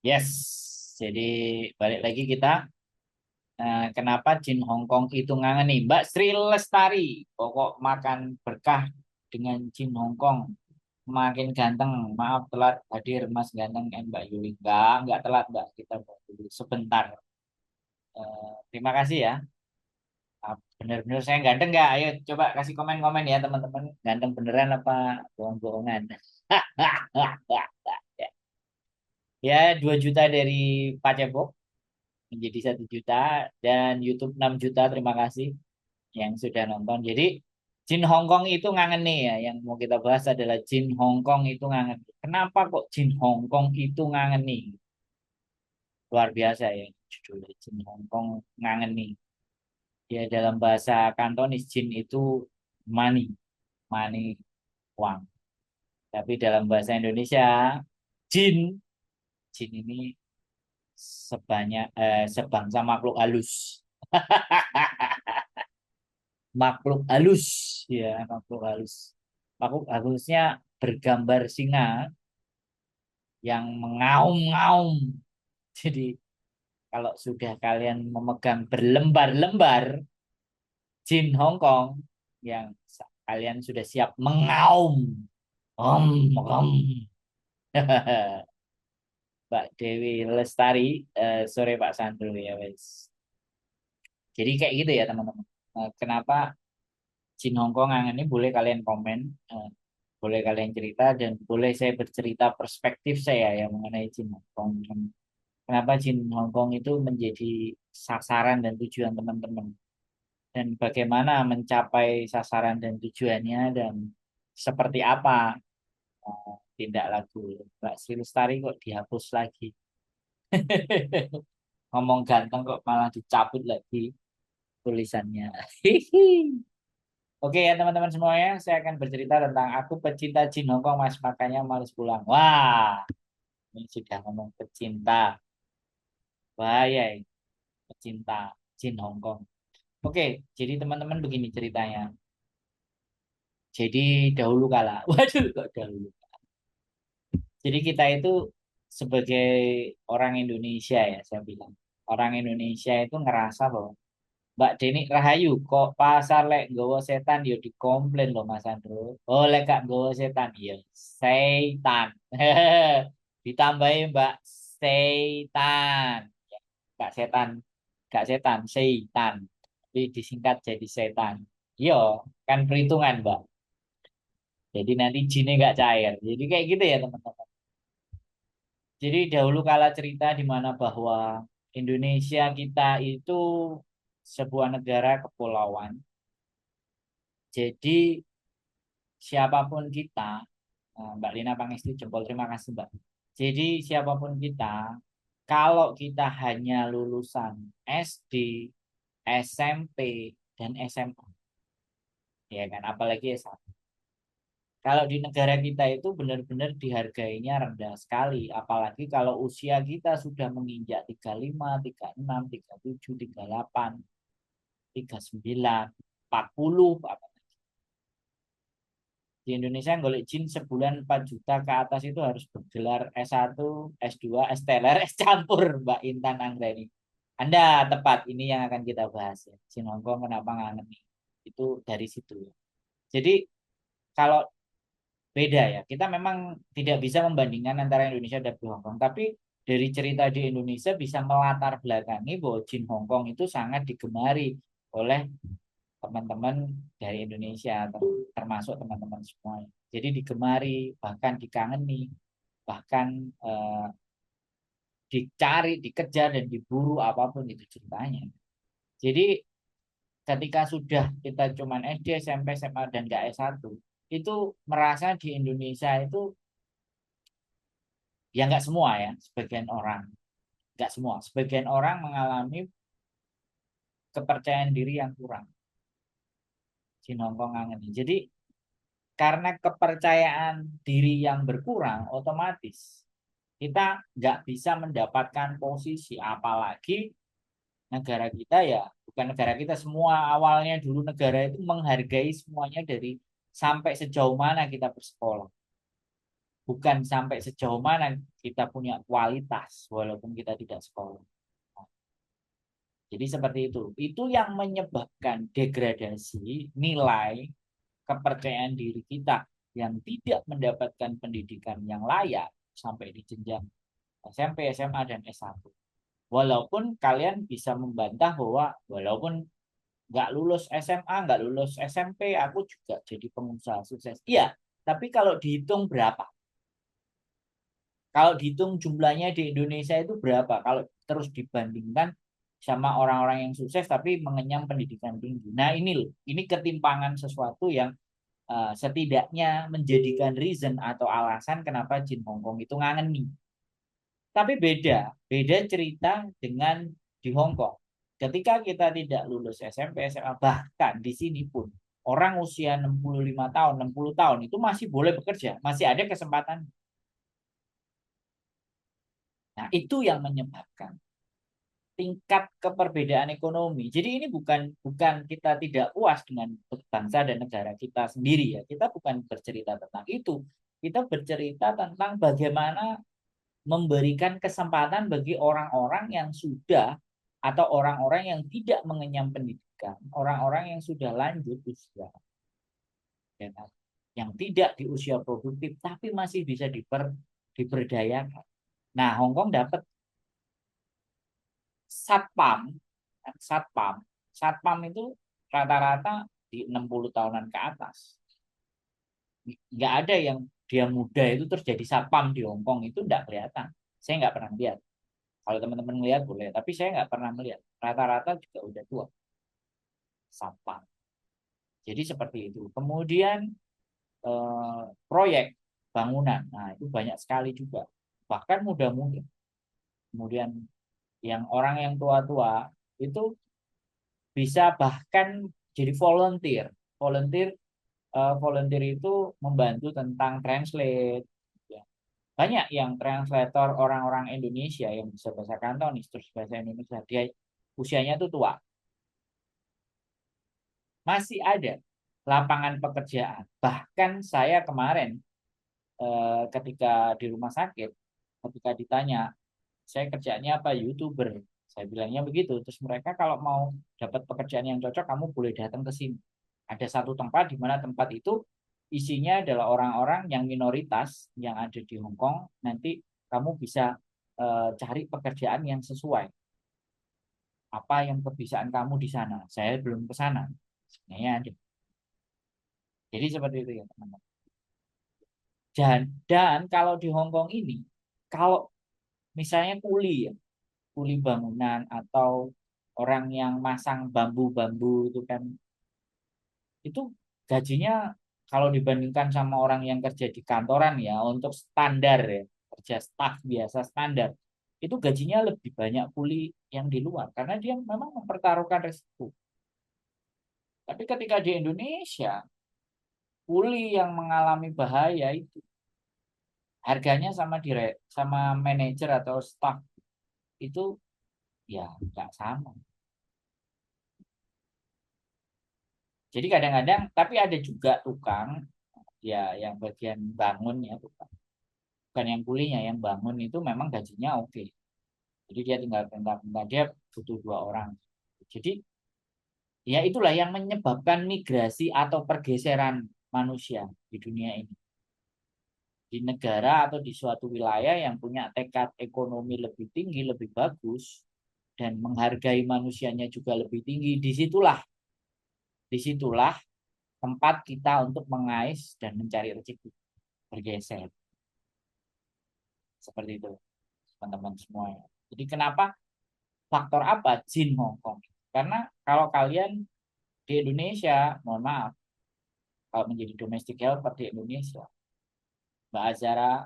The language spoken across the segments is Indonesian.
Yes, jadi balik lagi kita. Kenapa Jin Hongkong itu ngangeni? Mbak Sri Lestari, pokok makan berkah dengan Jin Hongkong. Makin ganteng. Maaf telat hadir Mas Ganteng dan Mbak Yuli. Enggak telat Mbak. Kita dulu sebentar. Terima kasih ya. Bener-bener saya ganteng nggak? Ayo coba kasih komen-komen ya teman-teman. Ganteng beneran apa bohong-bohongan? Ya, 2 juta dari Pak Cebok menjadi 1 juta dan YouTube 6 juta. Terima kasih yang sudah nonton. Jadi Jin Hongkong itu ngangen nih ya. Yang mau kita bahas adalah Jin Hongkong itu ngangen. Kenapa kok Jin Hongkong itu ngangen nih? Luar biasa ya judulnya Jin Hongkong ngangen nih. Ya dalam bahasa Kantonis Jin itu money, money uang. Tapi dalam bahasa Indonesia Jin, Jin ini sebangsa makhluk halus. Makhluk halus ya, makhluk halus. Makhluk halusnya bergambar singa yang mengaum-ngaum. Jadi kalau sudah kalian memegang berlembar-lembar Jin Hongkong yang kalian sudah siap mengaum. Om, om. Mbak Dewi Lestari, sore Pak Sandro ya wes. Jadi kayak gitu ya teman-teman. Kenapa Jin Hongkong ini boleh kalian komen, eh, boleh kalian cerita dan boleh saya bercerita perspektif saya yang mengenai Jin Hongkong. Kenapa Jin Hongkong itu menjadi sasaran dan tujuan teman-teman dan bagaimana mencapai sasaran dan tujuannya dan seperti apa tindak laku Mbak Sri Lestari kok dihapus lagi. Ngomong ganteng kok malah dicabut lagi tulisannya. Oke ya teman-teman semuanya, saya akan bercerita tentang aku pecinta Jin Hongkong Mas, makanya males pulang. Wah, ini sudah ngomong pecinta, bahaya ini, pecinta Jin Hongkong. Oke, jadi teman-teman begini ceritanya. Jadi dahulu kala, waduh kok dahulu. Jadi kita itu sebagai orang Indonesia ya, saya bilang. Orang Indonesia itu ngerasa bahwa Mbak Deni Rahayu kok pasar lek nggawa setan yo dikomplain loh Mas Andro. Oh lek gak nggawa setan yo setan. Ditambahin Mbak setan. Ya, gak setan, gak setan, setan. Tapi disingkat jadi setan. Yo, kan perhitungan Mbak. Jadi nanti jinnya gak cair. Jadi kayak gitu ya teman-teman. Jadi dahulu kala cerita di mana bahwa Indonesia kita itu sebuah negara kepulauan. Jadi siapapun kita, Mbak Lina Pangestu jempol terima kasih Mbak. Jadi siapapun kita, kalau kita hanya lulusan SD, SMP, dan SMA, ya kan, apalagi S1. Kalau di negara kita itu benar-benar dihargainya rendah sekali, apalagi kalau usia kita sudah menginjak 35, 36, 37, 38, 39, 40, apa. Di Indonesia golek jin sebulan 4 juta ke atas itu harus bergelar S1, S2, S teler, S campur, Mbak Intan Anggreni. Anda tepat, ini yang akan kita bahas ya. Jin Hongkong kenapa ngangen nih? Itu dari situ ya. Jadi kalau beda ya, kita memang tidak bisa membandingkan antara Indonesia dan Hongkong, tapi dari cerita di Indonesia bisa melatar belakangi bahwa Jin Hongkong itu sangat digemari oleh teman-teman dari Indonesia termasuk teman-teman semua. Jadi digemari, bahkan dikangeni, bahkan dicari, dikejar dan diburu apapun itu ceritanya. Jadi ketika sudah kita cuman SD, SMP, SMA dan gak S1, itu merasa di Indonesia itu ya nggak semua ya, sebagian orang, nggak semua, sebagian orang mengalami kepercayaan diri yang kurang. Jin Hongkong ngangeni. Jadi karena kepercayaan diri yang berkurang, otomatis kita nggak bisa mendapatkan posisi, apalagi negara kita ya, bukan negara kita, semua awalnya dulu negara itu menghargai semuanya dari sampai sejauh mana kita bersekolah. bukan sampai sejauh mana kita punya kualitas walaupun kita tidak sekolah. Jadi seperti itu. Itu yang menyebabkan degradasi nilai kepercayaan diri kita yang tidak mendapatkan pendidikan yang layak sampai di jenjang SMP, SMA, dan S1. Walaupun kalian bisa membantah bahwa walaupun nggak lulus SMA, nggak lulus SMP, aku juga jadi pengusaha sukses. Iya, tapi kalau dihitung berapa? Kalau dihitung jumlahnya di Indonesia itu berapa? Kalau terus dibandingkan sama orang-orang yang sukses tapi mengenyam pendidikan tinggi. Nah ini loh, ini ketimpangan sesuatu yang setidaknya menjadikan reason atau alasan kenapa Jin Hongkong itu ngangeni. Tapi beda cerita dengan di Hong Kong. Ketika kita tidak lulus SMP, SMA, bahkan di sini pun orang usia 65 tahun, 60 tahun itu masih boleh bekerja, masih ada kesempatan. Nah, itu yang menyebabkan tingkat keperbedaan ekonomi. Jadi ini bukan kita tidak puas dengan bangsa dan negara kita sendiri ya. Kita bukan bercerita tentang itu. Kita bercerita tentang bagaimana memberikan kesempatan bagi orang-orang yang sudah atau orang-orang yang tidak mengenyam pendidikan, orang-orang yang sudah lanjut usia, ya kan? Yang tidak di usia produktif tapi masih bisa diberdayakan. Nah, Hong Kong dapat satpam, satpam, satpam itu rata-rata di 60 tahunan ke atas. Nggak ada yang dia muda itu terus jadi satpam di Hong Kong itu nggak kelihatan. Saya nggak pernah lihat. Kalau teman-teman melihat boleh, tapi saya nggak pernah melihat. Rata-rata juga udah tua, satpam. Jadi seperti itu. Kemudian proyek bangunan, nah itu banyak sekali juga. Bahkan muda-muda. Kemudian yang orang yang tua-tua itu bisa bahkan jadi volunteer. Volunteer volunteer itu membantu tentang translate. Ya. Banyak yang translator orang-orang Indonesia yang bisa bahasa Kantonis terus bahasa Indonesia. Dia usianya tuh tua. Masih ada lapangan pekerjaan. Bahkan saya kemarin ketika di rumah sakit, ketika ditanya, saya kerjaannya apa? YouTuber. Saya bilangnya begitu. Terus mereka kalau mau dapat pekerjaan yang cocok, kamu boleh datang ke sini. Ada satu tempat di mana tempat itu isinya adalah orang-orang yang minoritas yang ada di Hong Kong. Nanti kamu bisa cari pekerjaan yang sesuai. Apa yang kebiasaan kamu di sana? Saya belum ke sana. Sebenarnya ada. Jadi seperti itu ya teman-teman. Dan kalau di Hong Kong ini, kalau misalnya kuli ya, kuli bangunan atau orang yang masang bambu-bambu itu kan, itu gajinya kalau dibandingkan sama orang yang kerja di kantoran ya, untuk standar ya, kerja staf biasa standar, itu gajinya lebih banyak kuli yang di luar, karena dia memang mempertaruhkan resiko. Tapi ketika di Indonesia, kuli yang mengalami bahaya itu harganya sama manajer atau staff itu ya nggak sama. Jadi kadang-kadang tapi ada juga tukang ya yang bagian bangun ya bukan yang kulinya, yang bangun itu memang gajinya oke. Jadi dia tinggal perintah-perintah, dia butuh 2 orang. Jadi ya itulah yang menyebabkan migrasi atau pergeseran manusia di dunia ini. Di negara atau di suatu wilayah yang punya tekad ekonomi lebih tinggi, lebih bagus, dan menghargai manusianya juga lebih tinggi, disitulah tempat kita untuk mengais dan mencari rezeki bergeser. Seperti itu, teman-teman semuanya. Jadi kenapa, faktor apa Jin Hong Kong? Karena kalau kalian di Indonesia, mohon maaf, kalau menjadi domestic helper di Indonesia, Mbak Azara,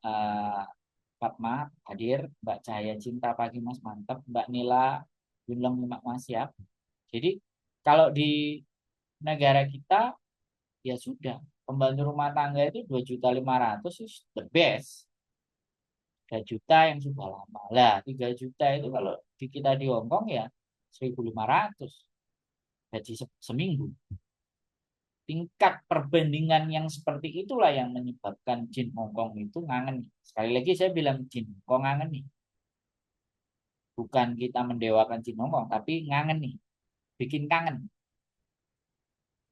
uh, Fatma hadir, Mbak Cahaya Cinta Pagi Mas Mantap, Mbak Nila Gunung Mak Mas Siap. Jadi kalau di negara kita ya sudah, pembantu rumah tangga itu 2.500.000 is the best. 3 juta yang sudah lama. Lah 3 juta itu kalau di kita di Hongkong ya 1.500 gaji seminggu. tingkat perbandingan yang seperti itulah yang menyebabkan Jin Hongkong itu ngangen. Sekali lagi saya bilang Jin Hongkong ngangen nih. Bukan kita mendewakan Jin Hongkong, tapi ngangen nih. Bikin kangen.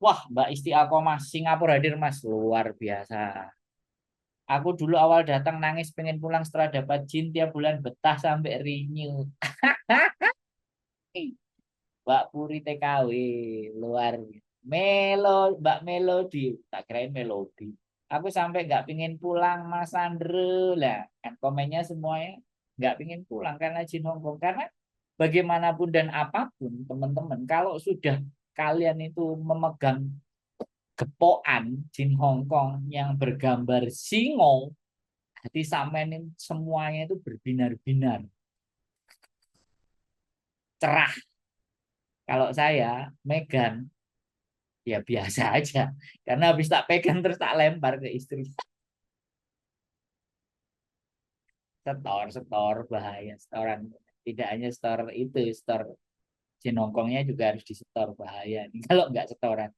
Wah, Mbak Isti Alkomah, Singapura hadir Mas. Luar biasa. Aku dulu awal datang nangis pengen pulang setelah dapat Jin tiap bulan betah sampai renew. Mbak Puri TKW luar biasa. Mbak Melodi, tak kirain Melodi. Aku sampai nggak pingin pulang Mas Andre lah. Kan komennya semuanya nggak pingin pulang karena Jin Hongkong. Karena bagaimanapun dan apapun teman-teman, kalau sudah kalian itu memegang gepokan Jin Hongkong yang bergambar singo, hati sampean ini semuanya itu berbinar-binar, cerah. Kalau saya Megan ya biasa aja, karena habis tak pegang terus tak lempar ke istri. Setor bahaya setoran, tidak hanya setor itu, setor Jin Hongkongnya juga harus disetor, bahaya ini kalau nggak setoran.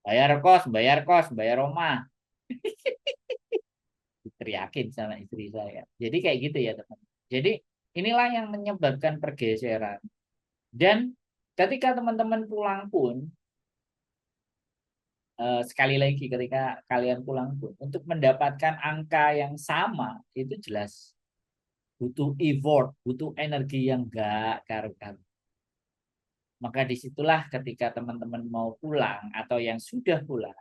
Bayar kos, bayar rumah, teriakin sama istri saya. Jadi kayak gitu ya teman. Jadi inilah yang menyebabkan pergeseran. Dan ketika teman-teman pulang pun, sekali lagi ketika kalian pulang pun, untuk mendapatkan angka yang sama itu jelas butuh effort, butuh energi yang gak karu-karu. Maka disitulah ketika teman-teman mau pulang atau yang sudah pulang,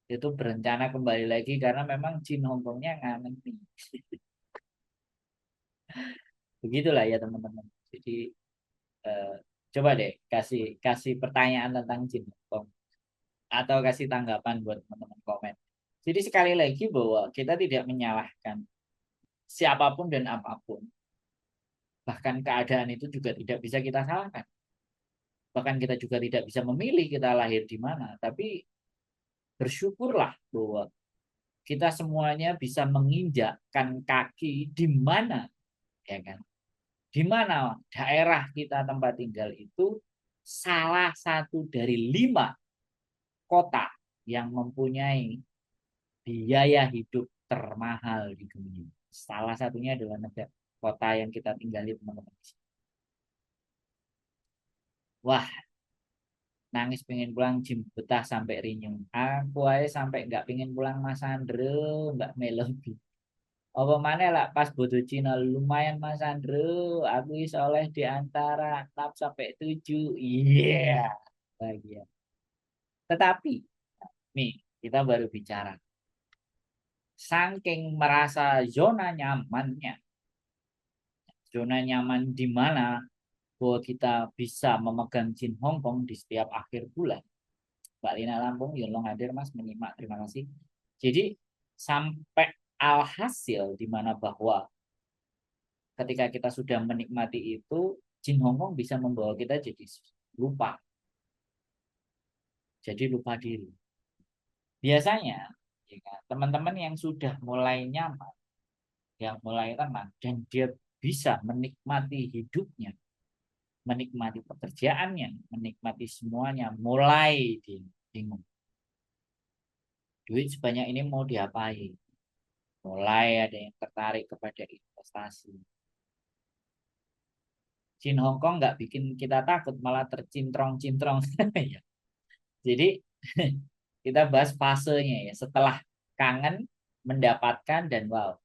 itu berencana kembali lagi karena memang Jin Hongkongnya ngangen nih. Begitulah ya teman-teman. Jadi eh, coba deh kasih kasih pertanyaan tentang Jin Hongkong atau kasih tanggapan buat teman-teman komen. Jadi sekali lagi bahwa kita tidak menyalahkan siapapun dan apapun. Bahkan keadaan itu juga tidak bisa kita salahkan. Bahkan kita juga tidak bisa memilih kita lahir di mana. Tapi bersyukurlah bahwa kita semuanya bisa menginjakkan kaki di mana, ya kan? Di mana daerah kita tempat tinggal itu salah satu dari 5 kota yang mempunyai biaya hidup termahal di dunia. Salah satunya adalah negara kota yang kita tinggali, teman-teman. Wah, nangis pengen pulang Jim betah sampai rinyung. Aku aja sampai nggak pengen pulang Mas Andre, Mbak Melody. Apa mana lah pas bodo Cina lumayan Mas Andre, aku iso oleh di antara 6 sampai 7. Iya, bahagia. Tetapi nih kita baru bicara. Saking merasa zona nyamannya, zona nyaman di mana bahwa kita bisa memegang Jin Hongkong di setiap akhir bulan. Mbak Lina Lampung, Yolong hadir Mas, menyimak, terima kasih. Jadi sampai alhasil di mana bahwa ketika kita sudah menikmati itu, Jin Hongkong bisa membawa kita jadi lupa, jadi lupa diri. Biasanya ya kan, teman-teman yang sudah mulai nyaman, yang mulai tenang, dan dia bisa menikmati hidupnya, menikmati pekerjaannya, menikmati semuanya, mulai bingung. Duit sebanyak ini mau diapain? Mulai ada yang tertarik kepada investasi. Jin Hongkong nggak bikin kita takut, malah tercintrong-cintrong. Ya. Jadi kita bahas fasenya ya. Setelah kangen, mendapatkan, dan wow.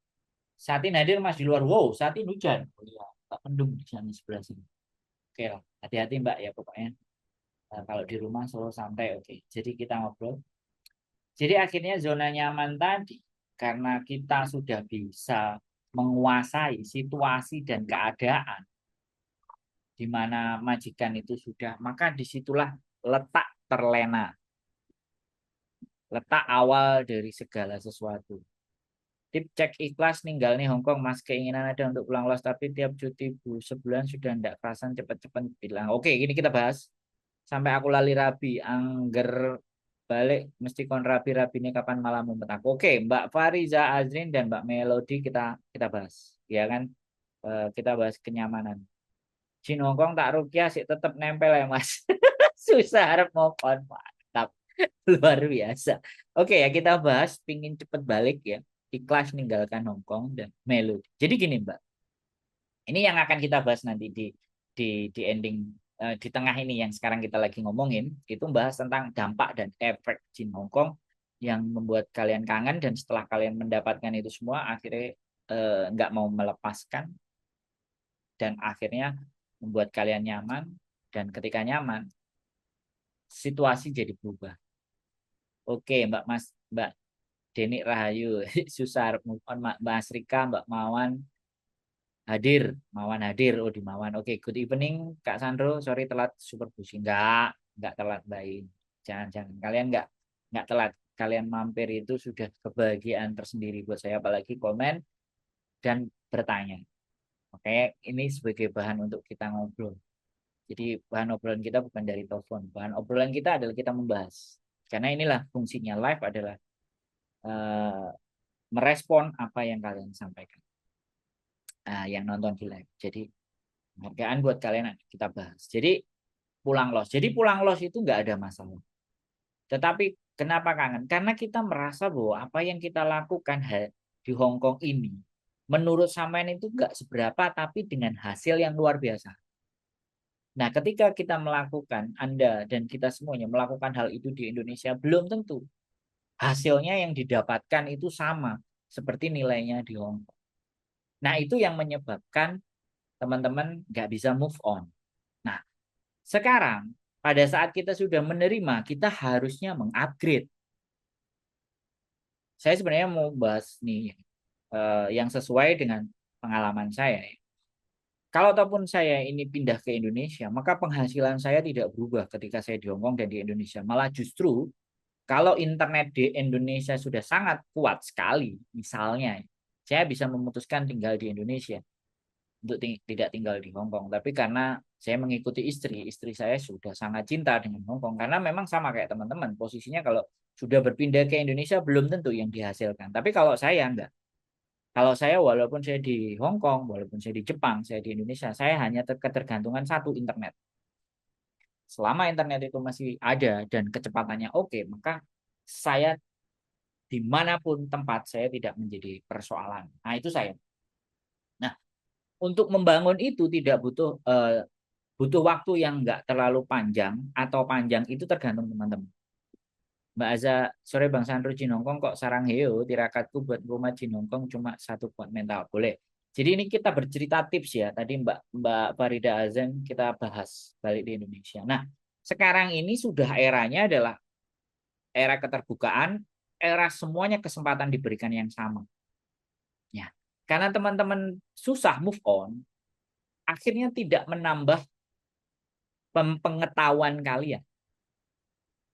Saat ini hadir Mas di luar. Wow, saat ini hujan. Oh iya, tak mendung di sana sebelah sini. Oke lah, hati-hati Mbak ya pokoknya. Nah, kalau di rumah selalu santai, oke. Jadi kita ngobrol. Jadi akhirnya zona nyaman tadi, karena kita sudah bisa menguasai situasi dan keadaan, di mana majikan itu sudah, maka disitulah letak terlena, letak awal dari segala sesuatu. Tip cek ikhlas ninggal nih Hongkong Mas, keinginan ada untuk pulang los tapi tiap cuti sebulan sudah ndak kerasan, cepet-cepet bilang. Oke, ini kita bahas sampai aku lali rabi, angger balik mesti kon rabi ini kapan malam mumet aku. Oke, Mbak Fariza Azrin dan Mbak Melody kita bahas, ya kan. Kita bahas kenyamanan. Jin Hongkong tak rukyah sih tetap nempel ya Mas. Susah harap mohon, mantap. Luar biasa. Oke ya, kita bahas pingin cepet balik ya. Ikhlas ninggalkan Hongkong dan Melo. Jadi gini Mbak, ini yang akan kita bahas nanti di ending di tengah ini yang sekarang kita lagi ngomongin, itu bahas tentang dampak dan efek Jin Hongkong yang membuat kalian kangen dan setelah kalian mendapatkan itu semua akhirnya nggak mau melepaskan dan akhirnya membuat kalian nyaman dan ketika nyaman situasi jadi berubah. Oke, Mbak Deni Rahayu, susah move on, Mbak Asrika, Mbak Mawan hadir, oh di Mawan. Oke, good evening Kak Sandro, sorry telat super busy. Enggak telat Mbak In. Jangan, kalian enggak telat. Kalian mampir itu sudah kebahagiaan tersendiri buat saya, apalagi komen dan bertanya. Oke, ini sebagai bahan untuk kita ngobrol. Jadi bahan obrolan kita bukan dari telepon, bahan obrolan kita adalah kita membahas. Karena inilah fungsinya live adalah eh, merespon apa yang kalian sampaikan, yang nonton di live. Jadi penghargaan buat kalian kita bahas. Jadi pulang los. Jadi pulang los itu nggak ada masalah. Tetapi kenapa kangen? Karena kita merasa bahwa apa yang kita lakukan di Hong Kong ini, menurut sampean itu nggak seberapa, tapi dengan hasil yang luar biasa. Nah, ketika kita melakukan, Anda dan kita semuanya melakukan hal itu di Indonesia, belum tentu hasilnya yang didapatkan itu sama seperti nilainya di Hong Kong. Nah, itu yang menyebabkan teman-teman nggak bisa move on. Nah, sekarang pada saat kita sudah menerima, kita harusnya mengupgrade. Saya sebenarnya mau bahas nih yang sesuai dengan pengalaman saya. Kalau ataupun saya ini pindah ke Indonesia, maka penghasilan saya tidak berubah ketika saya di Hong Kong dan di Indonesia. Malah justru kalau internet di Indonesia sudah sangat kuat sekali, misalnya saya bisa memutuskan tinggal di Indonesia untuk tidak tinggal di Hong Kong. Tapi karena saya mengikuti istri saya sudah sangat cinta dengan Hong Kong. Karena memang sama kayak teman-teman, posisinya kalau sudah berpindah ke Indonesia belum tentu yang dihasilkan. Tapi kalau saya enggak. Kalau saya walaupun saya di Hong Kong, walaupun saya di Jepang, saya di Indonesia, saya hanya ketergantungan satu internet. Selama internet itu masih ada dan kecepatannya oke, maka saya dimanapun tempat saya tidak menjadi persoalan. Nah itu saya. Nah untuk membangun itu tidak butuh waktu yang nggak terlalu panjang atau panjang itu tergantung teman-teman. Mbak Aza, sore Bang Sandro Jin Hongkong kok sarang heo, tirakatku buat rumah Jin Hongkong cuma satu kuat mental. Boleh. Jadi ini kita bercerita tips ya. Tadi Mbak Farida Azan kita bahas balik di Indonesia. Nah, sekarang ini sudah eranya adalah era keterbukaan, era semuanya kesempatan diberikan yang sama. Ya. Karena teman-teman susah move on, akhirnya tidak menambah pengetahuan kalian.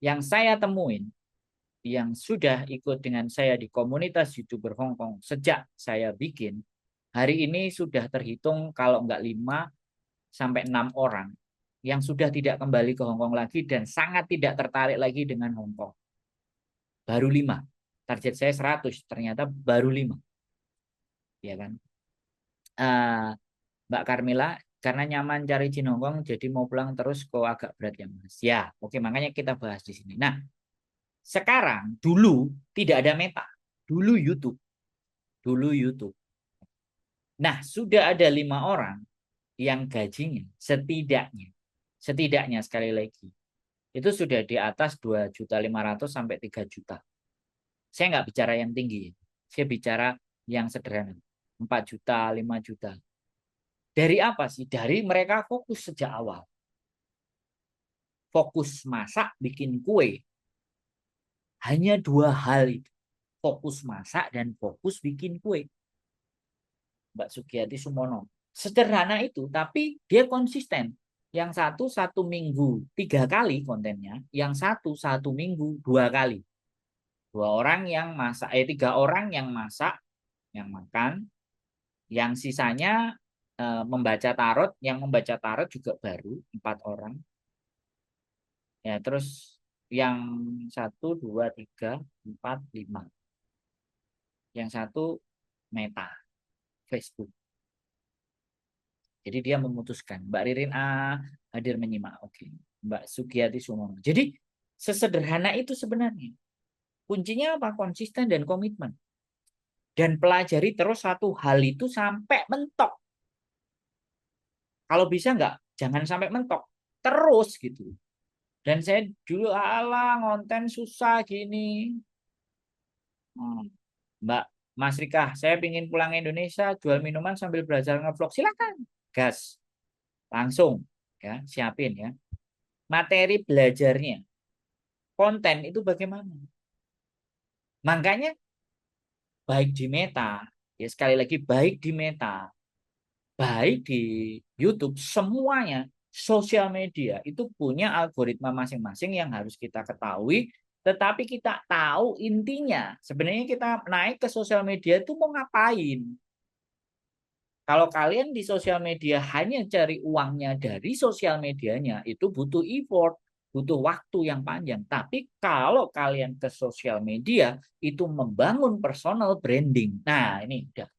Yang saya temuin, yang sudah ikut dengan saya di komunitas YouTuber Hong Kong sejak saya bikin, hari ini sudah terhitung kalau nggak 5 sampai 6 orang yang sudah tidak kembali ke Hong Kong lagi dan sangat tidak tertarik lagi dengan Hong Kong. Baru 5. Target saya 100, ternyata baru 5. Ya kan? Mbak Carmila, karena nyaman cari Jin Hong Kong, jadi mau pulang terus kok agak berat ya Mas. Ya, oke makanya kita bahas di sini. Nah, sekarang dulu tidak ada Meta, dulu YouTube, dulu YouTube. Nah, sudah ada 5 orang yang gajinya setidaknya sekali lagi itu sudah di atas 2.500.000 sampai 3 juta. Saya nggak bicara yang tinggi, saya bicara yang sederhana, 4 juta, 5 juta. Dari apa sih? Dari mereka fokus sejak awal. Fokus masak, bikin kue. Hanya 2 hal itu. Fokus masak dan fokus bikin kue. Mbak Sugiyati Sumono. Sederhana itu, tapi dia konsisten. Yang satu minggu 3 kali kontennya, yang satu minggu 2 kali. 3 orang yang masak, yang makan, yang sisanya membaca tarot, yang membaca tarot juga baru 4 orang. Ya, terus yang 1, 2, 3, 4, 5. Yang satu Meta, Facebook. Jadi dia memutuskan. Mbak Ririn A hadir menyimak. Oke. Mbak Sugiyati Sumono. Jadi Sesederhana itu sebenarnya. Kuncinya apa? Konsisten dan komitmen. Dan pelajari terus satu hal itu sampai mentok. Kalau bisa nggak, jangan sampai mentok. Terus gitu. Dan saya dulu alah ngonten susah gini. Mbak Mas Rika, saya ingin pulang Indonesia, jual minuman sambil belajar ngevlog. Silakan. Gas. Langsung. Ya, siapin ya. Materi belajarnya. Konten itu bagaimana? Makanya baik di Meta, ya sekali lagi baik di Meta, baik di YouTube, semuanya sosial media itu punya algoritma masing-masing yang harus kita ketahui, tetapi kita tahu intinya. Sebenarnya kita naik ke sosial media itu mau ngapain? Kalau kalian di sosial media hanya cari uangnya dari sosial medianya, itu butuh effort, butuh waktu yang panjang. Tapi kalau kalian ke sosial media, itu membangun personal branding. Nah, ini udah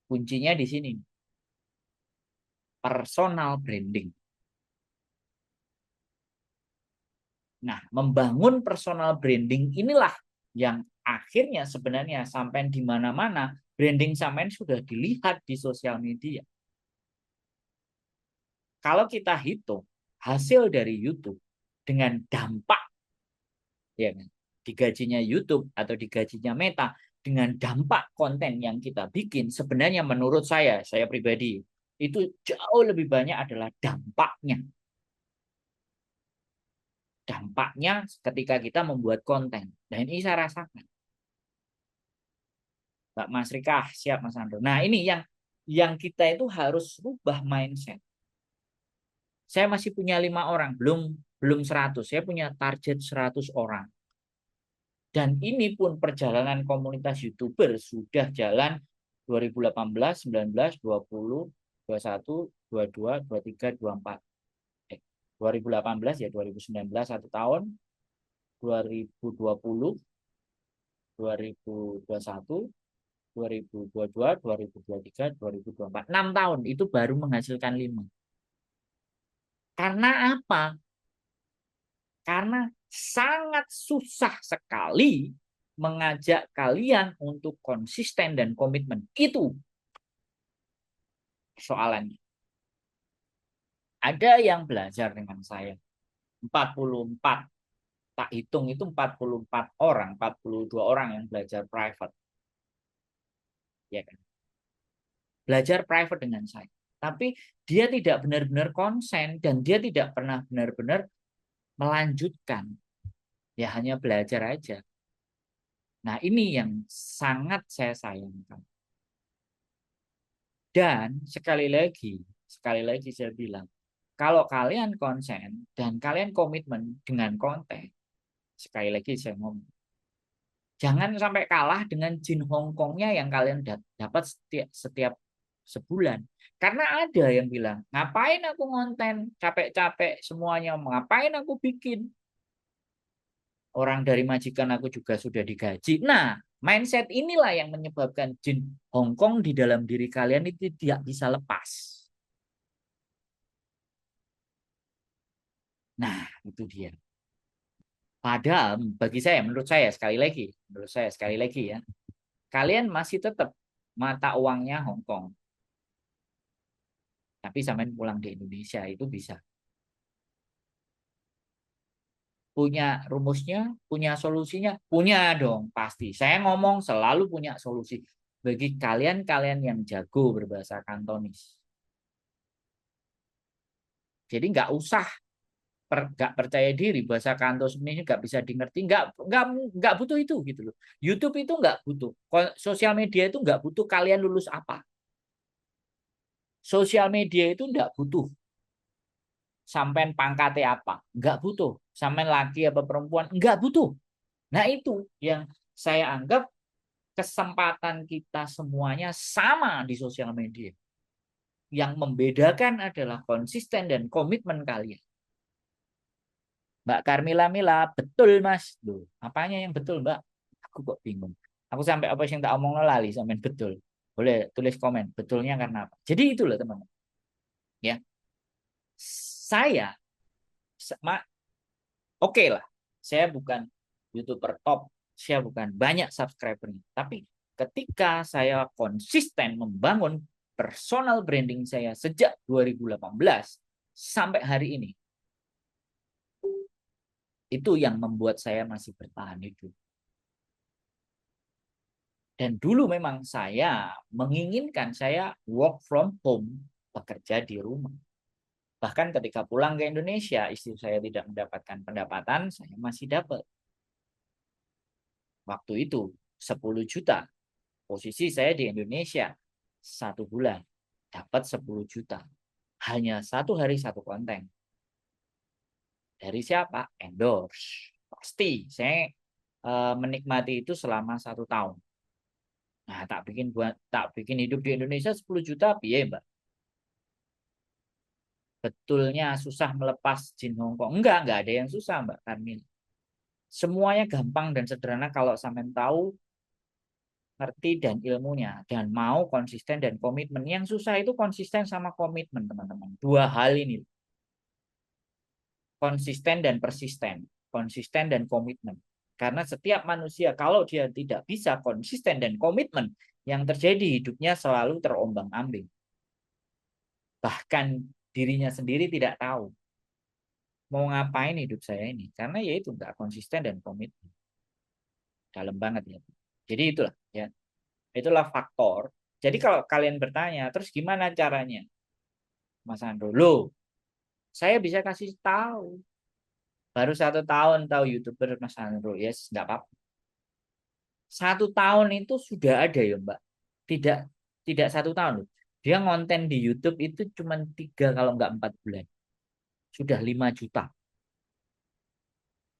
kuncinya di sini. Personal branding. Nah, membangun personal branding inilah yang akhirnya sebenarnya sampai di mana-mana branding sampean sudah dilihat di sosial media. Kalau kita hitung hasil dari YouTube dengan dampak ya kan, digajinya YouTube atau digajinya Meta dengan dampak konten yang kita bikin, sebenarnya menurut saya pribadi itu jauh lebih banyak adalah dampaknya. Dampaknya ketika kita membuat konten. Dan ini saya rasakan. Mbak Mas Rika, siap Mas Andro. Nah, ini yang kita itu harus rubah mindset. Saya masih punya 5 orang, belum belum 100. Saya punya target 100 orang. Dan ini pun perjalanan komunitas YouTuber sudah jalan 2018, 19, 20, 21, 22, 23, 24. 2018 ya 2019 1 tahun, 2020, 2021, 2022, 2023, 2024. 6 tahun itu baru menghasilkan 5. Karena apa? Karena sangat susah sekali mengajak kalian untuk konsisten dan komitmen. Itu soalannya. Ada yang belajar dengan saya. 44. Tak hitung itu 44 orang, 42 orang yang belajar private. Ya kan? Belajar private dengan saya. Tapi dia tidak benar-benar konsen dan dia tidak pernah benar-benar melanjutkan. Ya hanya belajar aja. Nah, ini yang sangat saya sayangkan. Dan sekali lagi saya bilang, kalau kalian konsen dan kalian komitmen dengan konten, sekali lagi saya ngomong, jangan sampai kalah dengan jin Hongkongnya yang kalian dapat setiap sebulan. Karena ada yang bilang, ngapain aku ngonten, capek-capek semuanya, ngapain aku bikin. Orang dari majikan aku juga sudah digaji. Nah, mindset inilah yang menyebabkan jin Hongkong di dalam diri kalian itu tidak bisa lepas. Nah, itu dia. Padahal bagi saya, menurut saya sekali lagi ya, kalian masih tetap mata uangnya Hongkong. Tapi sampai pulang di Indonesia itu bisa. Punya rumusnya, punya solusinya, punya dong pasti. Saya ngomong selalu punya solusi bagi kalian-kalian yang jago berbahasa Kantonis. Jadi nggak percaya diri bahasa Kanto sebenarnya nggak bisa dimengerti, nggak butuh itu gitu loh. YouTube itu nggak butuh, sosial media itu nggak butuh kalian lulus apa. Sosial media itu nggak butuh sampai pangkatnya apa, nggak butuh sampai laki apa perempuan, nggak butuh. Nah itu yang saya anggap kesempatan kita semuanya sama di sosial media. Yang membedakan adalah konsisten dan komitmen kalian. Mbak Carmila Mila, betul Mas. Loh, apanya yang betul Mbak? Aku kok bingung. Aku sampai apa yang tak omong lali sampai betul. Boleh tulis komen, betulnya karena apa? Jadi itulah teman-teman. Ya. Saya oke lah. Saya bukan YouTuber top, saya bukan banyak subscribernya. Tapi ketika saya konsisten membangun personal branding saya sejak 2018 sampai hari ini, itu yang membuat saya masih bertahan hidup. Dan dulu memang saya menginginkan saya work from home, bekerja di rumah. Bahkan ketika pulang ke Indonesia, istri saya tidak mendapatkan pendapatan, saya masih dapat. Waktu itu 10 juta. Posisi saya di Indonesia 1 bulan dapat 10 juta. Hanya 1 hari 1 konten. Dari siapa? Endorse. Pasti saya menikmati itu selama 1 tahun. Nah, tak bikin hidup di Indonesia 10 juta, piye, Mbak? Betulnya susah melepas jin Hongkong. Enggak ada yang susah, Mbak Karmil. Semuanya gampang dan sederhana kalau sampean tahu, ngerti dan ilmunya dan mau konsisten dan komitmen. Yang susah itu konsisten sama komitmen, teman-teman. 2 hal ini. Konsisten dan persisten. Konsisten dan komitmen. Karena setiap manusia kalau dia tidak bisa konsisten dan komitmen, yang terjadi hidupnya selalu terombang-ambing. Bahkan dirinya sendiri tidak tahu mau ngapain hidup saya ini. Karena ya itu nggak konsisten dan komitmen. Dalam banget ya. Jadi itulah ya. Itulah faktor. Jadi kalau kalian bertanya, terus gimana caranya? Mas Andro, loh, saya bisa kasih tahu. Baru 1 tahun tahu YouTuber Mas Andro, yes, nggak apa-apa. 1 tahun itu sudah ada ya Mbak. Tidak tidak 1 tahun loh. Dia ngonten di YouTube itu cuma 3 kalau nggak 4 bulan. Sudah 5 juta.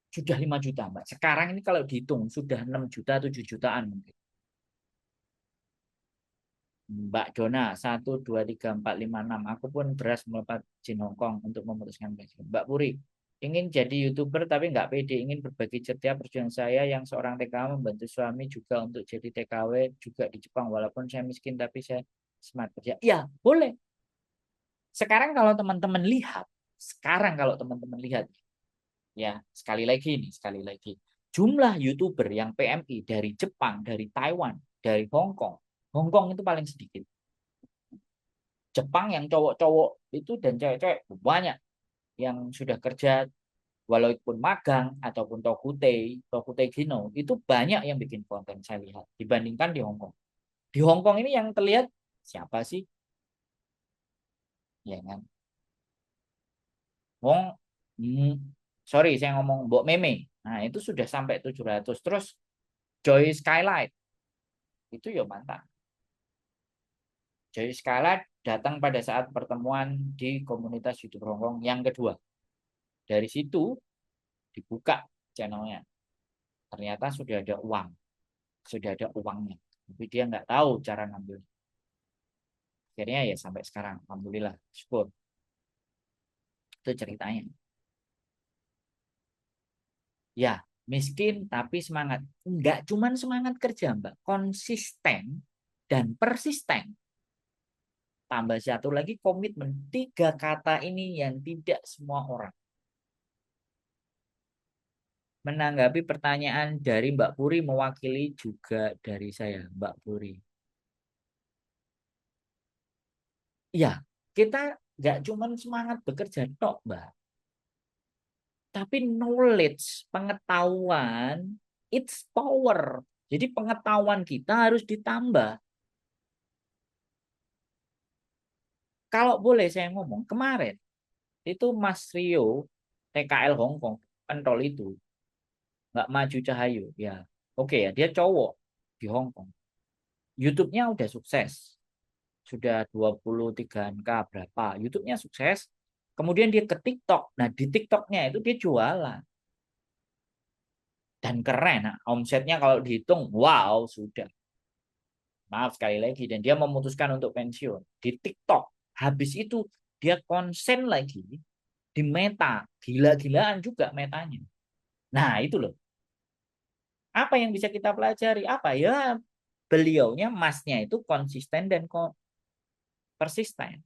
Sudah 5 juta Mbak. Sekarang ini kalau dihitung sudah 6 juta, 7 jutaan mungkin. Mbak Dona 1 2 3 4 5 6. Aku pun beras melepas jin Hongkong untuk memutuskan pensiun. Mbak Puri ingin jadi YouTuber tapi nggak pede, ingin berbagi cerita perjuangan saya yang seorang TKW membantu suami juga untuk jadi TKW juga di Jepang, walaupun saya miskin tapi saya smart kerja. Ya boleh. Sekarang kalau teman-teman lihat ya, sekali lagi jumlah YouTuber yang PMI dari Jepang, dari Taiwan, dari Hongkong itu paling sedikit. Jepang yang cowok-cowok itu dan cewek-cewek banyak yang sudah kerja walaupun magang ataupun Tokute Gino itu banyak yang bikin konten saya lihat dibandingkan di Hongkong. Di Hongkong ini yang terlihat siapa sih? Ya kan? Wong hmm, sorry saya ngomong Mbok Meme. Nah, itu sudah sampai 700. Terus Joy Skylight itu ya mantap. Joy Skylight datang pada saat pertemuan di komunitas YouTube Hongkong yang kedua. Dari situ dibuka channelnya. Ternyata sudah ada uangnya. Tapi dia nggak tahu cara ngambil. Akhirnya ya sampai sekarang, alhamdulillah, syukur. Itu ceritanya. Ya, miskin tapi semangat. Nggak cuman semangat kerja, Mbak. Konsisten dan persisten. Tambah satu lagi komitmen. 3 kata ini yang tidak semua orang. Menanggapi pertanyaan dari Mbak Puri mewakili juga dari saya, Mbak Puri. Ya, kita nggak cuman semangat bekerja tok, Mbak. Tapi knowledge, pengetahuan, it's power. Jadi pengetahuan kita harus ditambah. Kalau boleh saya ngomong, kemarin itu Mas Rio, TKL Hongkong, pentol itu, nggak maju Cahayu. Ya, oke ya, dia cowok di Hongkong. YouTube-nya udah sukses. Sudah 23K berapa. YouTube-nya sukses. Kemudian dia ke TikTok. Nah, di TikTok-nya itu dia jualan. Dan keren. Nah, omsetnya kalau dihitung, wow, sudah. Maaf sekali lagi. Dan dia memutuskan untuk pensiun. Di TikTok. Habis itu dia konsen lagi di Meta. Gila-gilaan juga Metanya. Nah, itu loh. Apa yang bisa kita pelajari? Apa ya? Beliaunya masnya itu konsisten dan persisten.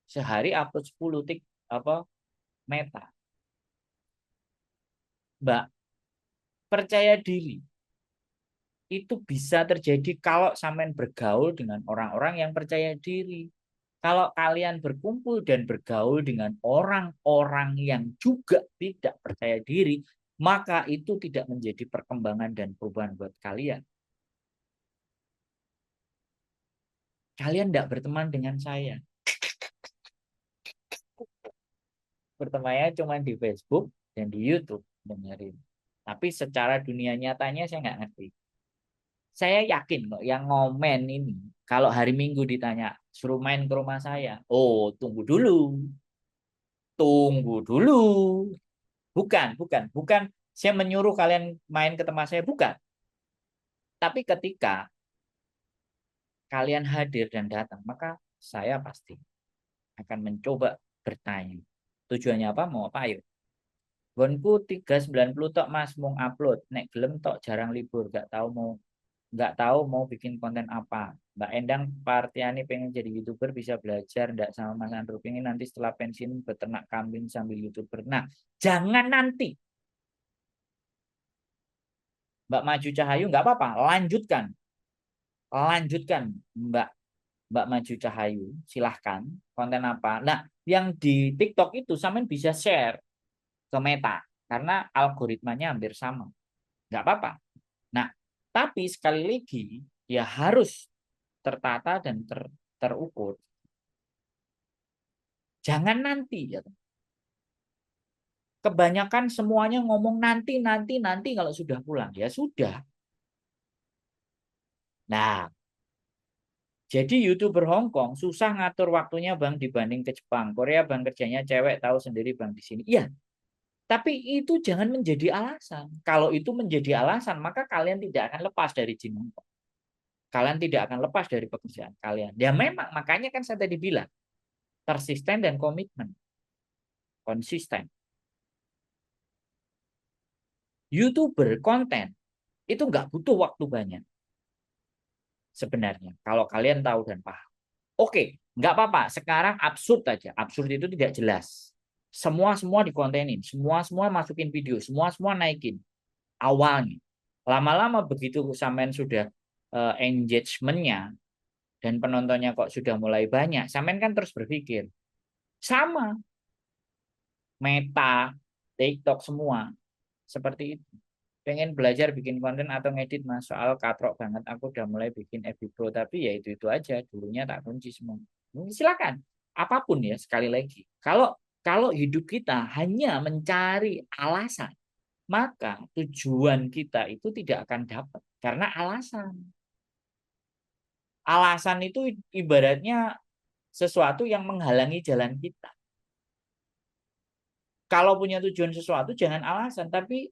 Sehari upload 10 apa Meta. Mbak, percaya diri itu bisa terjadi kalau sampean bergaul dengan orang-orang yang percaya diri. Kalau kalian berkumpul dan bergaul dengan orang-orang yang juga tidak percaya diri, maka itu tidak menjadi perkembangan dan perubahan buat kalian. Kalian tidak berteman dengan saya. Bertemannya cuma di Facebook dan di YouTube. Dengerin. Tapi secara dunia nyatanya saya nggak ngerti. Saya yakin kok yang ngomen ini, kalau hari Minggu ditanya, suruh main ke rumah saya. Oh, tunggu dulu. Tunggu dulu. Bukan. Saya menyuruh kalian main ke tempat saya, bukan. Tapi ketika kalian hadir dan datang, maka saya pasti akan mencoba bertanya. Tujuannya apa? Mau apa? Ayo. Gonku 390 tok Mas mau upload. Nek gelem tok jarang libur, nggak tahu mau bikin konten apa. Mbak Endang Partiani pengen jadi YouTuber bisa belajar nggak sama Mas Andrew pengen nanti setelah pensiun beternak kambing sambil YouTuber. Nah, jangan nanti. Mbak Maju Cahayu nggak apa-apa, lanjutkan. Lanjutkan Mbak Mbak Maju Cahayu, silahkan konten apa. Nah, yang di TikTok itu sampean bisa share ke Meta karena algoritmanya hampir sama. Nggak apa-apa. Nah, tapi sekali lagi ya harus tertata dan terukur. Jangan nanti ya. Kebanyakan semuanya ngomong nanti kalau sudah pulang. Ya sudah. Nah, jadi YouTuber Hong Kong susah ngatur waktunya Bang dibanding ke Jepang. Korea Bang kerjanya cewek tahu sendiri Bang di sini. Iya, tapi itu jangan menjadi alasan. Kalau itu menjadi alasan, maka kalian tidak akan lepas dari Jin Hong Kong. Kalian tidak akan lepas dari pekerjaan kalian. Ya memang, makanya kan saya tadi bilang, persisten dan komitmen. Konsisten. YouTuber konten itu nggak butuh waktu banyak sebenarnya. Kalau kalian tahu dan paham. Oke, nggak apa-apa. Sekarang absurd aja. Absurd itu tidak jelas. Semua dikontenin, semua masukin video, semua naikin. Awalnya, lama-lama begitu sampean sudah engagementnya dan penontonnya kok sudah mulai banyak, sampean kan terus berpikir sama Meta, TikTok semua seperti itu. Pengen belajar bikin konten atau ngedit mas soal katrok banget aku udah mulai bikin FB Pro tapi ya itu aja dulunya tak kunci semua. Silakan apapun ya sekali lagi kalau kalau hidup kita hanya mencari alasan maka tujuan kita itu tidak akan dapat karena alasan itu ibaratnya sesuatu yang menghalangi jalan kita. Kalau punya tujuan sesuatu jangan alasan tapi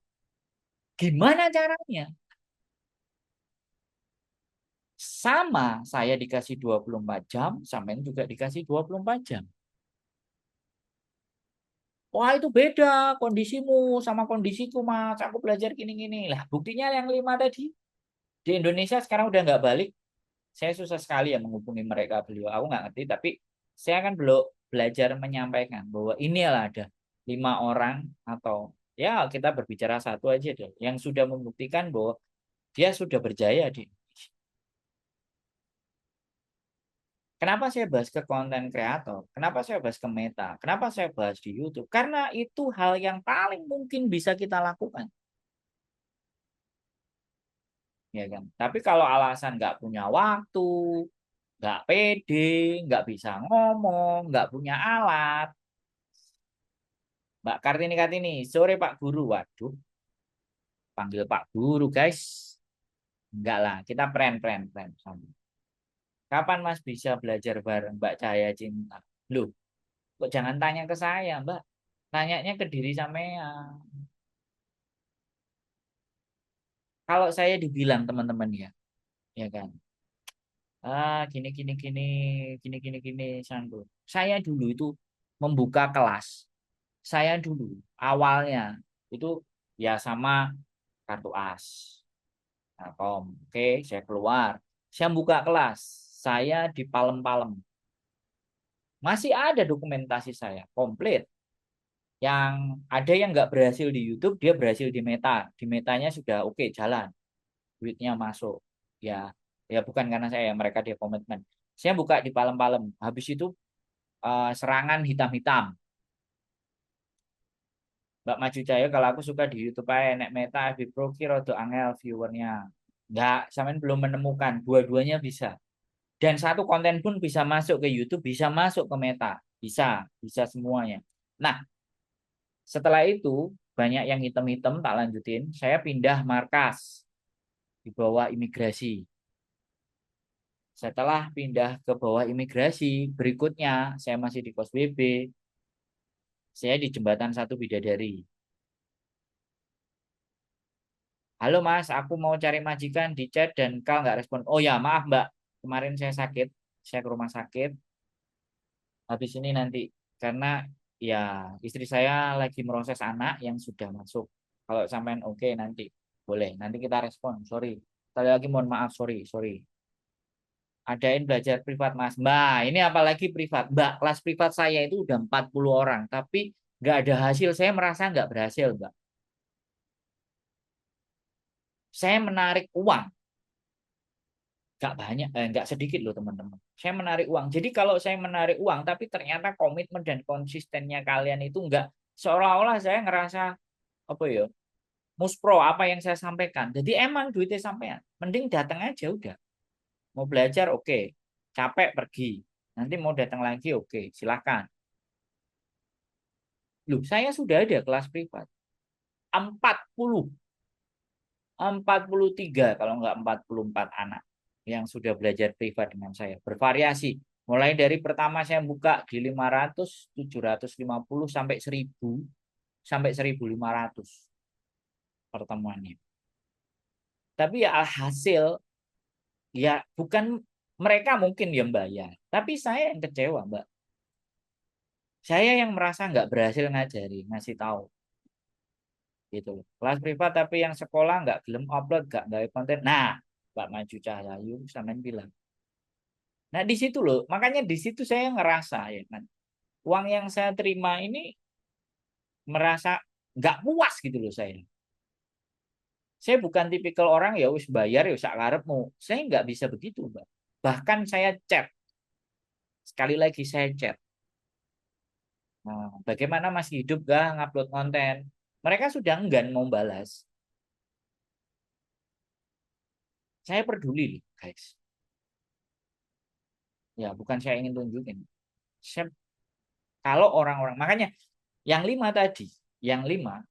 gimana caranya. Sama saya dikasih 24 jam, sampean juga dikasih 24 jam. Wah itu beda kondisimu sama kondisiku mas, aku belajar gini-gini. Lah buktinya yang 5 tadi. Di Indonesia sekarang udah nggak balik. Saya susah sekali ya menghubungi mereka beliau. Aku nggak ngerti, tapi saya kan belum belajar menyampaikan bahwa inilah ada 5 orang atau ya kita berbicara satu aja deh. Yang sudah membuktikan bahwa dia sudah berjaya di Kenapa saya bahas ke konten kreator? Kenapa saya bahas ke Meta? Kenapa saya bahas di YouTube? Karena itu hal yang paling mungkin bisa kita lakukan, ya kan? Tapi kalau alasan nggak punya waktu, nggak pede, nggak bisa ngomong, nggak punya alat, Mbak Kartini Kartini, sore Pak Guru, waduh, panggil Pak Guru guys, enggak lah, kita friend. Kapan Mas bisa belajar bareng Mbak Cahaya Cinta? Loh, kok jangan tanya ke saya, Mbak? Tanyanya ke diri sampean. Kalau saya dibilang teman-teman ya kan. Gini, Sandro. Saya dulu itu membuka kelas. Saya dulu awalnya itu ya sama kartu as. Telkom. Oke, saya keluar. Saya buka kelas. Saya di Palem-Palem. Masih ada dokumentasi saya komplit. Yang ada yang nggak berhasil di YouTube, dia berhasil di Meta. Di Metanya sudah oke, jalan, duitnya masuk. Ya, ya bukan karena saya, mereka dia komitmen. Saya buka di Palem-Palem. Habis itu serangan hitam-hitam. Mbak Maju Jaya kalau aku suka di YouTube aja nek Meta FB Pro ki rada angel viewernya. Nggak, sampean belum menemukan. Dua-duanya bisa. Dan satu konten pun bisa masuk ke YouTube, bisa masuk ke Meta. Bisa semuanya. Nah, setelah itu banyak yang hitam-hitam tak lanjutin. Saya pindah markas di bawah imigrasi. Setelah pindah ke bawah imigrasi, berikutnya saya masih di kos BB. Saya di Jembatan Satu Bidadari. Halo Mas, aku mau cari majikan di chat dan kau nggak respon. Oh ya, maaf Mbak, kemarin saya sakit, saya ke rumah sakit. Habis ini nanti karena ya istri saya lagi meroses anak yang sudah masuk. Kalau sampean oke nanti boleh, nanti kita respon. Sorry, sekali lagi mohon maaf, sorry. Adain belajar privat Mas. Mbak, ini apalagi privat. Mbak, kelas privat saya itu udah 40 orang, tapi nggak ada hasil. Saya merasa nggak berhasil, Mbak. Saya menarik uang nggak banyak, nggak sedikit loh teman-teman. Saya menarik uang. Jadi kalau saya menarik uang, tapi ternyata komitmen dan konsistennya kalian itu nggak, seolah-olah saya ngerasa apa ya, muspro apa yang saya sampaikan. Jadi emang duitnya sampean, mending datang aja udah. Mau belajar oke, capek pergi. Nanti mau datang lagi oke, silakan. Loh, saya sudah ada kelas privat. 40, 43 kalau nggak 44 anak yang sudah belajar privat dengan saya. Bervariasi. Mulai dari pertama saya buka di 500, 750 sampai 1000, sampai 1500 pertemuannya. Tapi ya alhasil ya bukan mereka mungkin yang bayar, tapi saya yang kecewa, Mbak. Saya yang merasa nggak berhasil ngajari, ngasih tahu gitu. Kelas privat tapi yang sekolah nggak gelem upload, nggak konten. Nah, Mbak Maju Cahyayu sampean bilang. Nah, di situ loh, makanya di situ saya ngerasa ya kan. Uang yang saya terima ini merasa nggak puas gitu loh saya. Saya bukan tipikal orang ya wis bayar ya sak karepmu. Saya nggak bisa begitu, Mbak. Bahkan saya chat, sekali lagi saya chat. Nah, bagaimana masih hidup gak ngupload konten? Mereka sudah enggan mau balas. Saya peduli, guys. Ya, bukan saya ingin tunjukin. Saya, kalau orang-orang, makanya yang 5 tadi, yang 5,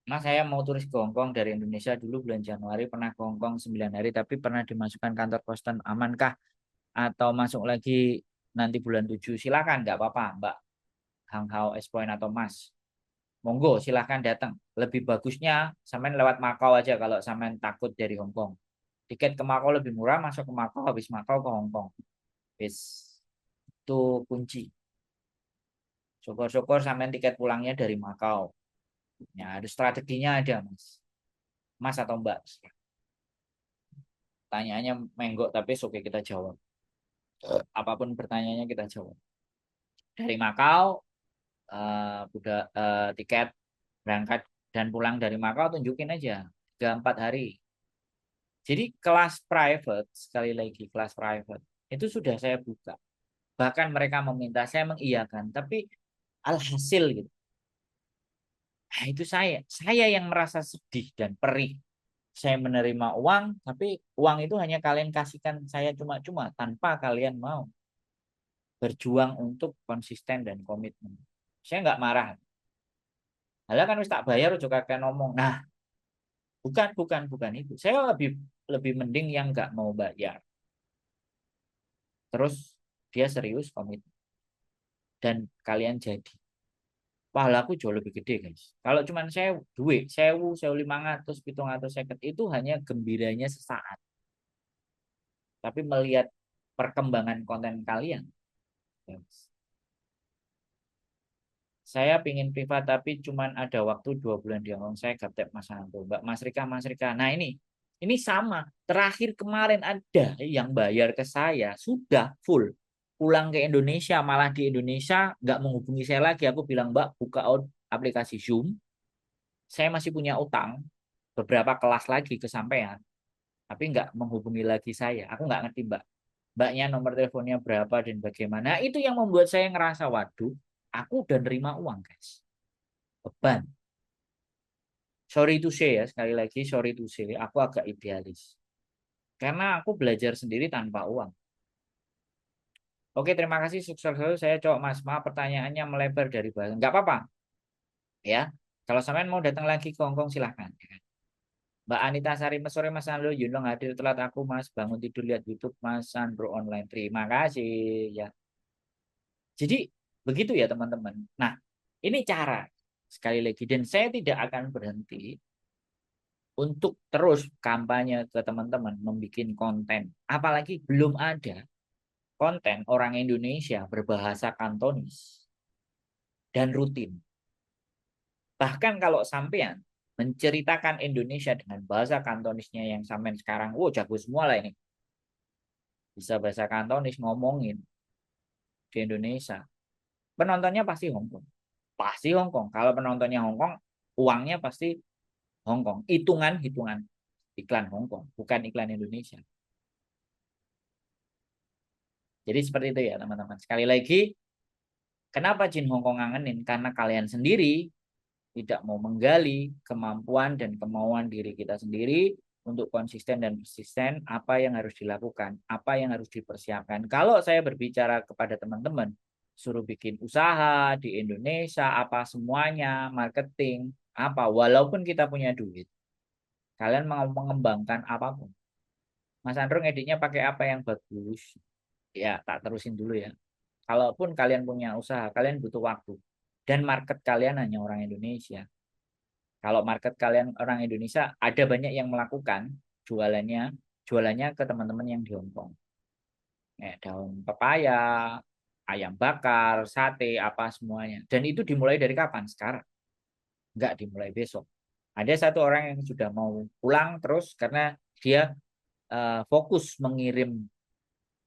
nah saya mau turis ke Hongkong dari Indonesia dulu bulan Januari, pernah ke Hongkong 9 hari, tapi pernah dimasukkan kantor Boston, amankah? Atau masuk lagi nanti bulan 7, silakan, nggak apa-apa, Mbak Hang Hao S Point atau Mas. Monggo, silahkan datang. Lebih bagusnya, sampean lewat Makau aja kalau sampean takut dari Hongkong. Tiket ke Makau lebih murah, masuk ke Makau, habis Makau ke Hongkong. Bis, itu kunci. Syukur-syukur sampean tiket pulangnya dari Makau. Ya, ada strateginya ada, Mas. Mas atau Mbak. Tanyaannya menggok, tapi oke kita jawab. Apapun pertanyaannya kita jawab. Dari Makau, udah tiket berangkat dan pulang dari Makau tunjukin aja. 3-4 hari. Jadi kelas private, sekali lagi kelas private, itu sudah saya buka. Bahkan mereka meminta, saya mengiyakan. Tapi alhasil gitu. Nah, itu saya yang merasa sedih dan perih. Saya menerima uang, tapi uang itu hanya kalian kasihkan saya cuma-cuma tanpa kalian mau berjuang untuk konsisten dan komitmen. Saya nggak marah. Halah kan wis tak bayar juga kayak ngomong. Nah, bukan itu. Saya lebih lebih mending yang nggak mau bayar. Terus dia serius komitmen dan kalian jadi. Pahalaku jauh lebih gede guys. Kalau cuma saya duit, 1.500, 750 itu hanya gembiranya sesaat. Tapi melihat perkembangan konten kalian, guys. Saya pingin privat tapi cuman ada waktu 2 bulan di Hongkong. Saya gaptek Mas Hanto, Mbak Mas Rika. Nah ini sama. Terakhir kemarin ada yang bayar ke saya sudah full. pulang ke Indonesia, malah di Indonesia nggak menghubungi saya lagi. Aku bilang, Mbak, buka out aplikasi Zoom. Saya masih punya utang beberapa kelas lagi ke sampean, tapi nggak menghubungi lagi saya. Aku nggak ngerti, Mbak. Mbaknya nomor teleponnya berapa dan bagaimana. Itu yang membuat saya ngerasa, waduh, aku udah nerima uang, guys. Beban. Sorry to say ya, sekali lagi sorry to say, aku agak idealis. Karena aku belajar sendiri tanpa uang. Oke, terima kasih. Sukses selalu. Saya cowok Mas. Maaf pertanyaannya melebar dari bahasa. Nggak apa-apa, ya. Kalau sampean mau datang lagi ke Hongkong, silahkan. Mbak Anita Sari, Mas sore Mas Sandro, Yunong hadir telat aku Mas, bangun tidur lihat YouTube Mas Sandro online. Terima kasih ya. Jadi begitu ya teman-teman. Nah, ini cara sekali lagi dan saya tidak akan berhenti untuk terus kampanye ke teman-teman membuat konten. Apalagi belum ada konten orang Indonesia berbahasa Kantonis dan rutin. Bahkan kalau sampean menceritakan Indonesia dengan bahasa Kantonisnya yang sampean sekarang, jago semua lah ini. Bisa bahasa Kantonis ngomongin di Indonesia. Penontonnya pasti Hongkong. Pasti Hongkong. Kalau penontonnya Hongkong, uangnya pasti Hongkong. Hitungan-hitungan iklan Hongkong, bukan iklan Indonesia. Jadi seperti itu ya teman-teman. Sekali lagi, kenapa Jin Hongkong ngangenin? Karena kalian sendiri tidak mau menggali kemampuan dan kemauan diri kita sendiri untuk konsisten dan persisten apa yang harus dilakukan, apa yang harus dipersiapkan. Kalau saya berbicara kepada teman-teman, suruh bikin usaha di Indonesia, apa semuanya, marketing, apa, walaupun kita punya duit, kalian mau mengembangkan apapun. Mas Andro ngeditnya pakai apa yang bagus? Ya, tak terusin dulu ya. Kalaupun kalian punya usaha, kalian butuh waktu. Dan market kalian hanya orang Indonesia. Kalau market kalian orang Indonesia, ada banyak yang melakukan jualannya ke teman-teman yang di Hong Kong. Daun pepaya, ayam bakar, sate, apa semuanya. Dan itu dimulai dari kapan? Sekarang. Enggak dimulai besok. Ada satu orang yang sudah mau pulang terus karena dia fokus mengirim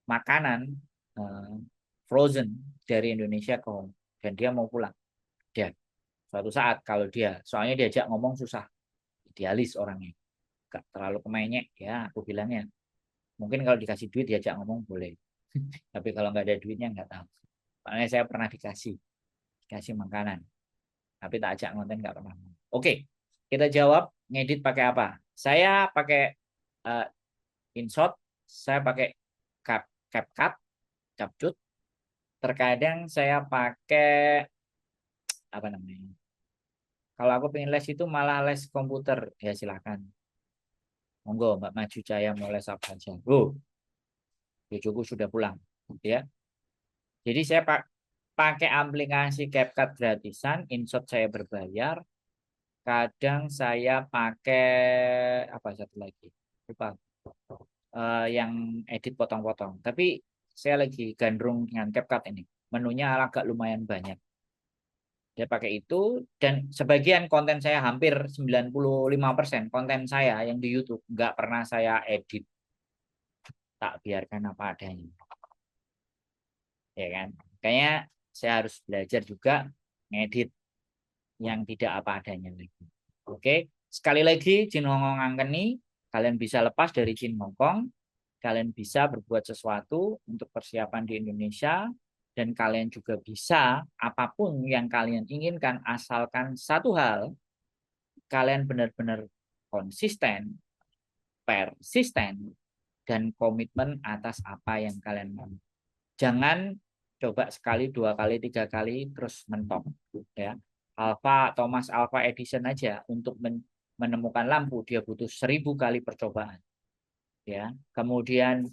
makanan uh, frozen dari Indonesia ke Hong Kong. Dan dia mau pulang. Dia suatu saat kalau dia, soalnya diajak ngomong susah. Idealis orangnya. Gak terlalu kemenyek ya aku bilangnya, mungkin kalau dikasih duit diajak ngomong boleh tapi kalau nggak ada duitnya nggak tahu. Soalnya saya pernah dikasih makanan tapi tak ajak ngonten nggak pernah. Oke, kita jawab. Ngedit pakai apa? Saya pakai uh, InShot, saya pakai CapCut, CapCut. Terkadang saya pakai apa namanya, kalau aku pengen les itu malah les komputer ya silakan, monggo Mbak Maju Jaya mau les apa aja. Cucuku sudah pulang ya. Jadi saya pakai aplikasi CapCut gratisan, InShot saya berbayar. Kadang saya pakai apa satu lagi, lupa. Yang edit potong-potong. Tapi saya lagi gandrung dengan CapCut ini. Menunya agak lumayan banyak. Dia pakai itu dan sebagian konten saya hampir 95% konten saya yang di YouTube nggak pernah saya edit. Tak biarkan apa adanya. Ya kan? Kayaknya saya harus belajar juga ngedit yang tidak apa adanya lagi. Oke, sekali lagi Jin Hongkong Angkeni, kalian bisa lepas dari Jin Hongkong, kalian bisa berbuat sesuatu untuk persiapan di Indonesia, dan kalian juga bisa apapun yang kalian inginkan asalkan satu hal, kalian benar-benar konsisten, persisten, dan komitmen atas apa yang kalian mau. Jangan coba sekali, dua kali, tiga kali terus mentok ya. Thomas Alva Edison aja untuk menemukan lampu dia butuh 1000 kali percobaan ya. Kemudian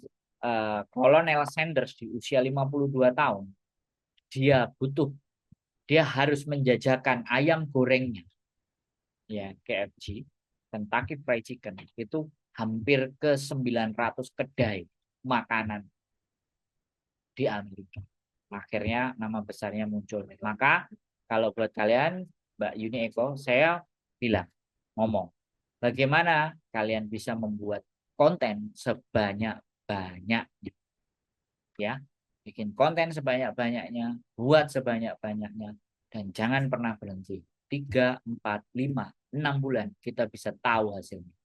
Kolonel Sanders di usia 52 tahun dia harus menjajakan ayam gorengnya ya, KFC, Kentucky Fried Chicken itu hampir ke 900 kedai makanan di Amerika. Akhirnya nama besarnya muncul. Maka kalau buat kalian, Mbak Yuni Eko, saya bilang, ngomong, bagaimana kalian bisa membuat konten sebanyak-banyaknya. Ya, bikin konten sebanyak-banyaknya, buat sebanyak-banyaknya, dan jangan pernah berhenti. 3, 4, 5, 6 bulan kita bisa tahu hasilnya.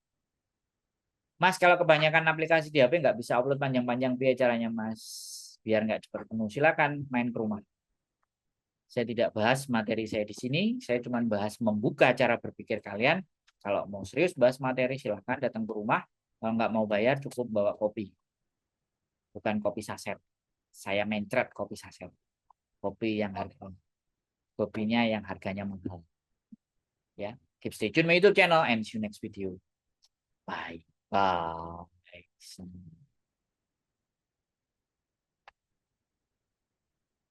Mas, kalau kebanyakan aplikasi di HP nggak bisa upload panjang-panjang, biar caranya Mas? Biar nggak cepat penuh. Silakan main ke rumah. Saya tidak bahas materi saya di sini, saya cuma bahas membuka cara berpikir kalian. Kalau mau serius bahas materi, silahkan datang ke rumah. Kalau nggak mau bayar, cukup bawa kopi. Bukan kopi saset. Saya mencret kopi saset. Kopinya yang harganya mahal. Ya, keep stay tune my YouTube channel and see you next video. Bye. Bye.